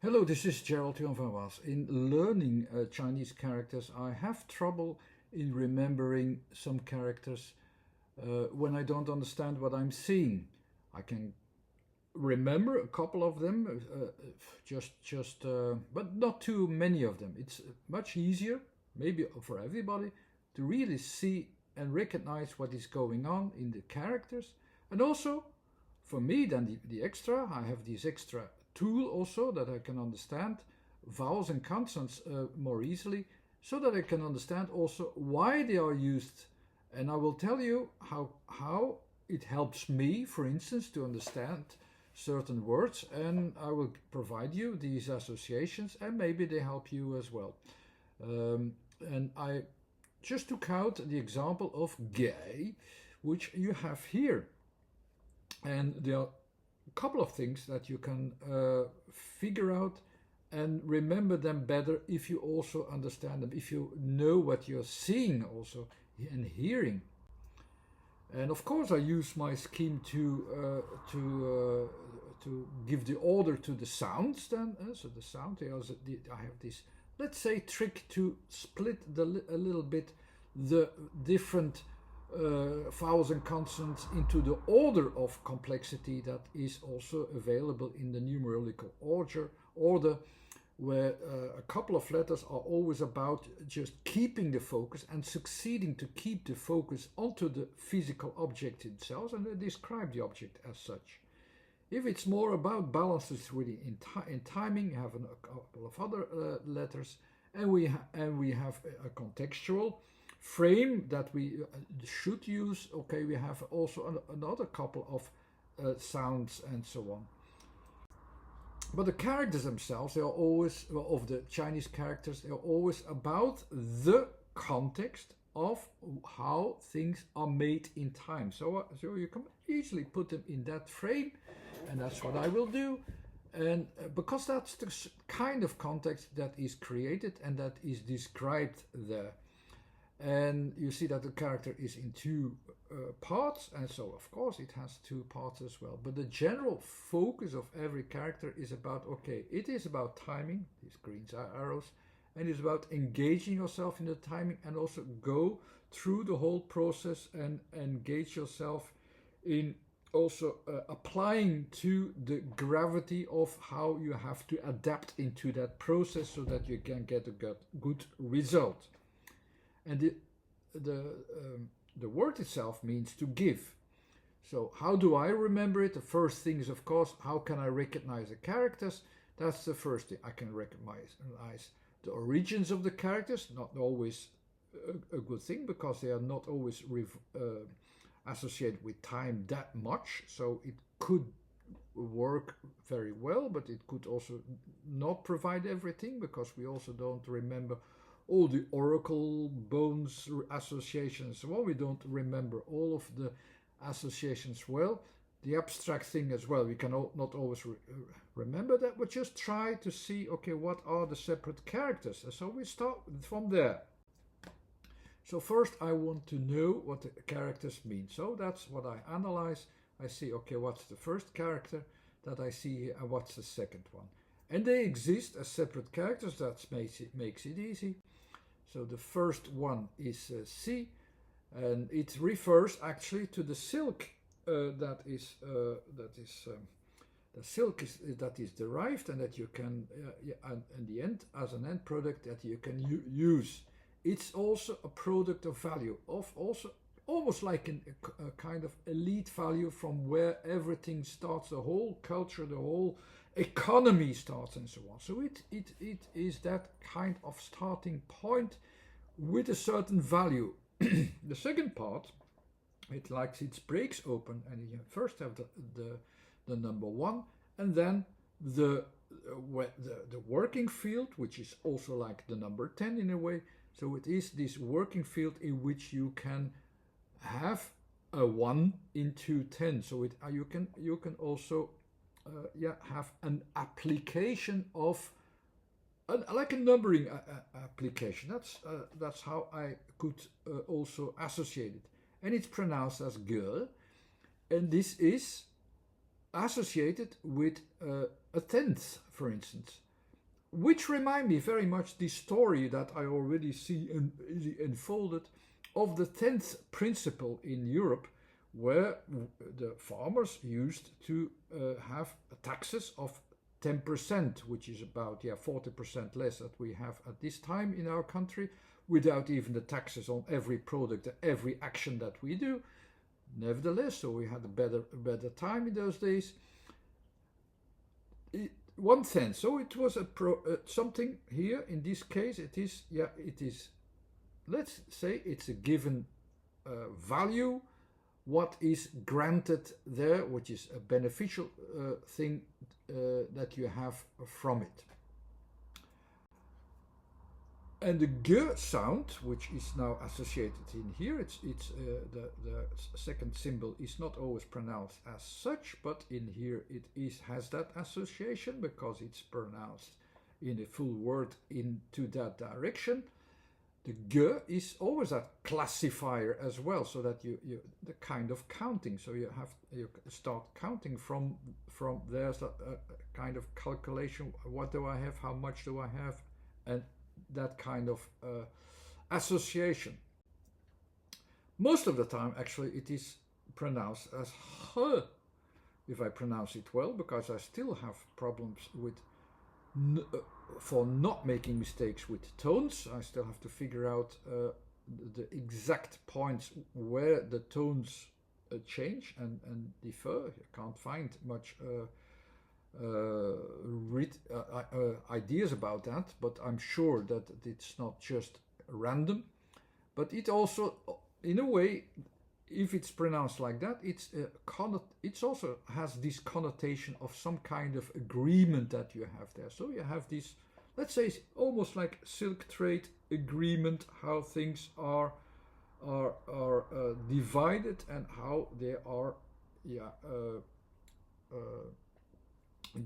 Hello, this is Gerald Jan van Was. In learning Chinese characters, I have trouble in remembering some characters when I don't understand what I'm seeing. I can remember a couple of them, but not too many of them. It's much easier, maybe for everybody, to really see and recognize what is going on in the characters, and also for me, then the extra, I have this extra tool also that I can understand vowels and consonants more easily, so that I can understand also why they are used. And I will tell you how it helps me, for instance, to understand certain words, and I will provide you these associations, and maybe they help you as well. And I just took out the example of gay, which you have here. And there are a couple of things that you can figure out and remember them better if you also understand them, if you know what you're seeing also and hearing. And of course, I use my scheme to give the order to the sounds. Then, so the sound. I have this, let's say, trick to split a little bit the different vowels and consonants into the order of complexity that is also available in the numerical order, where a couple of letters are always about just keeping the focus and succeeding to keep the focus onto the physical object itself, and they describe the object as such. If it's more about balance, it's really in timing. You have a couple of other letters, and we have a contextual frame that we should use. Okay, we have also another couple of sounds and so on. But the characters themselves, they are always, well, of the Chinese characters, they are always about the context of how things are made in time. So you can easily put them in that frame, and that's what I will do. And because that's the kind of context that is created and that is described there. And you see that the character is in two parts, and so of course it has two parts as well. But the general focus of every character is about, okay, it is about timing, these green arrows, and it's about engaging yourself in the timing, and also go through the whole process and engage yourself in also applying to the gravity of how you have to adapt into that process so that you can get a good result. And the word itself means to give. So how do I remember it? The first thing is, of course, how can I recognize the characters? That's the first thing. I can recognize the origins of the characters. Not always a good thing, because they are not always associated with time that much. So it could work very well, but it could also not provide everything, because we also don't remember all the oracle bones associations. Well, we don't remember all of the associations well. The abstract thing as well, we can not always remember that, but just try to see, okay, what are the separate characters? And so we start from there. So first I want to know what the characters mean. So that's what I analyze. I see, okay, what's the first character that I see here, and what's the second one? And they exist as separate characters. That makes it easy. So the first one is C, and it refers actually to the silk that is the silk that is derived, and that you can in the end, as an end product, that you can use. It's also a product of value, of also almost like a kind of elite value from where everything starts, the whole culture, the whole economy starts, and so on. So it is that kind of starting point with a certain value. The second part, it breaks open, and you first have the number one, and then the working field, which is also like the number 10 in a way. So it is this working field in which you can have a 1 into 10. So you can also have an application of like a numbering application. That's how I could also associate it. And it's pronounced as girl, and this is associated with a tenth, for instance. which remind me very much the story that I already see unfolded of the 10th principle in Europe, where the farmers used to have taxes of 10%, which is about 40% less that we have at this time in our country, without even the taxes on every product, every action that we do. Nevertheless, so we had a better time in those days. 1/10. So it was something here. In this case, it is. Let's say it's a given value. What is granted there, which is a beneficial thing that you have from it. And the g sound, which is now associated in here, the second symbol is not always pronounced as such, but in here it has that association because it's pronounced in a full word into that direction. The g is always a classifier as well, so that you the kind of counting. So you start counting from there's a kind of calculation. What do I have? How much do I have? And that kind of association. Most of the time, actually, it is pronounced as h, if I pronounce it well, because I still have problems with for not making mistakes with tones. I still have to figure out the exact points where the tones change and differ. You can't find much ideas about that, but I'm sure that it's not just random. But it also, in a way, if it's pronounced like that, it also has this connotation of some kind of agreement that you have there. So you have this, let's say, almost like silk trade agreement, how things are divided and how they are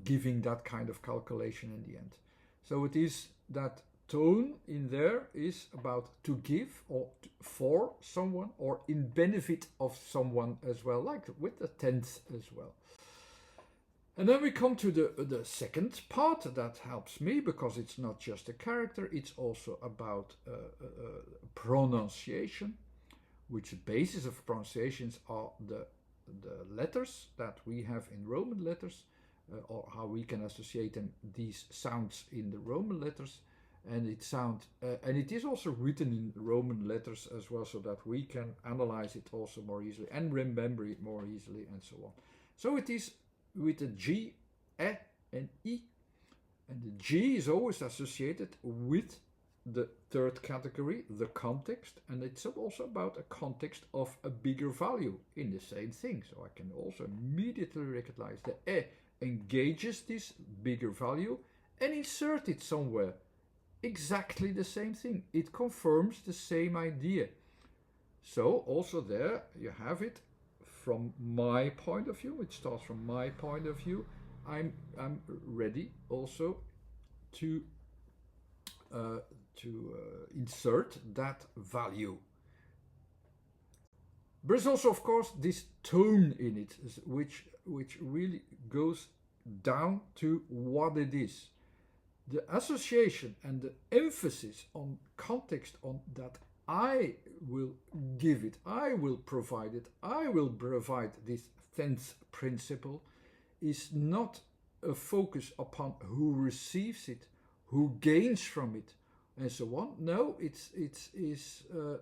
giving that kind of calculation in the end. So it is that tone in there is about to give or for someone or in benefit of someone as well, like with the 10th as well. And then we come to the second part that helps me, because it's not just a character, it's also about pronunciation, which the basis of pronunciations are the letters that we have in Roman letters, or how we can associate them, these sounds in the Roman letters. And it is also written in Roman letters as well, so that we can analyze it also more easily and remember it more easily and so on. So it is with the G, E and I. And the G is always associated with the third category, the context, and it's also about a context of a bigger value in the same thing. So I can also immediately recognize the E engages this bigger value and insert it somewhere. Exactly the same thing. It confirms the same idea. So also there you have it from my point of view. It starts from my point of view. I'm ready also to insert that value. There's also, of course, this tone in it, which really goes down to what it is. The association and the emphasis on context, on that I will give it, I will provide it, I will provide this 10th principle, is not a focus upon who receives it, who gains from it, and so on. No, it's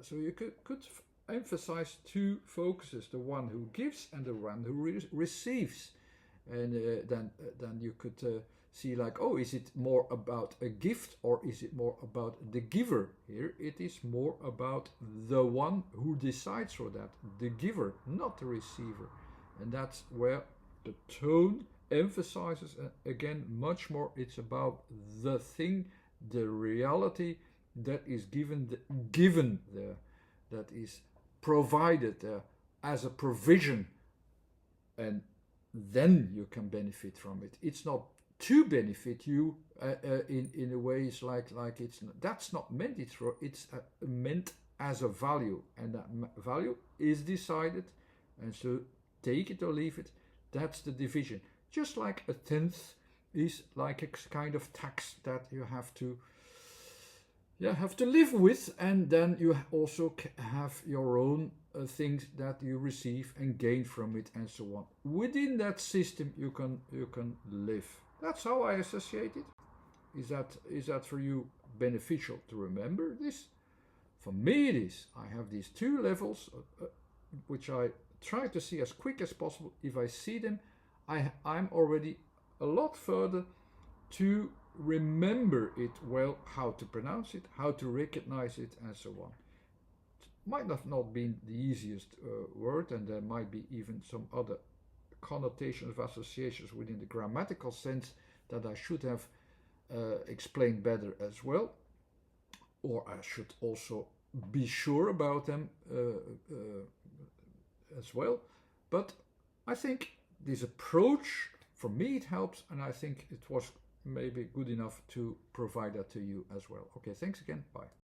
so you could emphasize two focuses: the one who gives and the one who receives, and then you could. See, like, oh, is it more about a gift or is it more about the giver? Here it is more about the one who decides for that, the giver, not the receiver. And that's where the tone emphasizes, again, much more. It's about the thing, the reality that is given there, that is provided there as a provision, and then you can benefit from it. It's not to benefit you in a way. It's like that's not meant. It's meant as a value, and that value is decided, and so take it or leave it. That's the division. Just like a 10th is like a kind of tax that you have to live with, and then you also have your own things that you receive and gain from it and so on. Within that system you can live. That's how I associate it. Is that for you beneficial to remember this? For me it is. I have these two levels which I try to see as quick as possible. If I see them, I'm already a lot further to remember it well, how to pronounce it, how to recognize it, and so on. It might have not been the easiest word, and there might be even some other connotations of associations within the grammatical sense that I should have explained better as well, or I should also be sure about them as well. But I think this approach, for me it helps, and I think it was maybe good enough to provide that to you as well. Okay, thanks again. Bye.